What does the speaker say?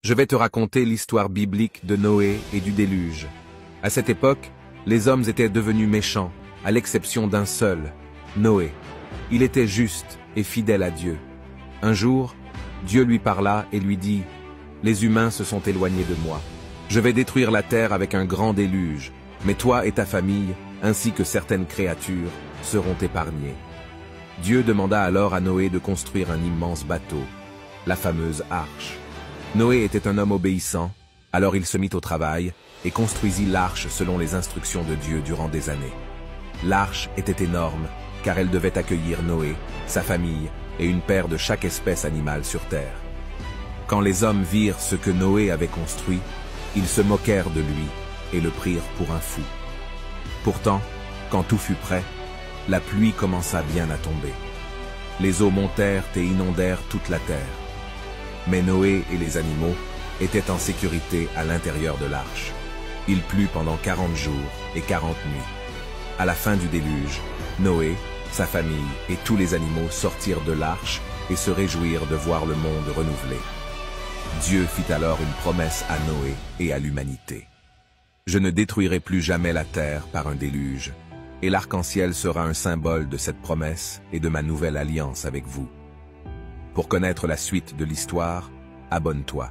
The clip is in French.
Je vais te raconter l'histoire biblique de Noé et du déluge. À cette époque, les hommes étaient devenus méchants, à l'exception d'un seul, Noé. Il était juste et fidèle à Dieu. Un jour, Dieu lui parla et lui dit « Les humains se sont éloignés de moi. Je vais détruire la terre avec un grand déluge, mais toi et ta famille, ainsi que certaines créatures, seront épargnés. » Dieu demanda alors à Noé de construire un immense bateau, la fameuse arche. Noé était un homme obéissant, alors il se mit au travail et construisit l'arche selon les instructions de Dieu durant des années. L'arche était énorme, car elle devait accueillir Noé, sa famille et une paire de chaque espèce animale sur terre. Quand les hommes virent ce que Noé avait construit, ils se moquèrent de lui et le prirent pour un fou. Pourtant, quand tout fut prêt, la pluie commença bien à tomber. Les eaux montèrent et inondèrent toute la terre. Mais Noé et les animaux étaient en sécurité à l'intérieur de l'arche. Il plut pendant 40 jours et 40 nuits. À la fin du déluge, Noé, sa famille et tous les animaux sortirent de l'arche et se réjouirent de voir le monde renouvelé. Dieu fit alors une promesse à Noé et à l'humanité. Je ne détruirai plus jamais la terre par un déluge, et l'arc-en-ciel sera un symbole de cette promesse et de ma nouvelle alliance avec vous. Pour connaître la suite de l'histoire, abonne-toi.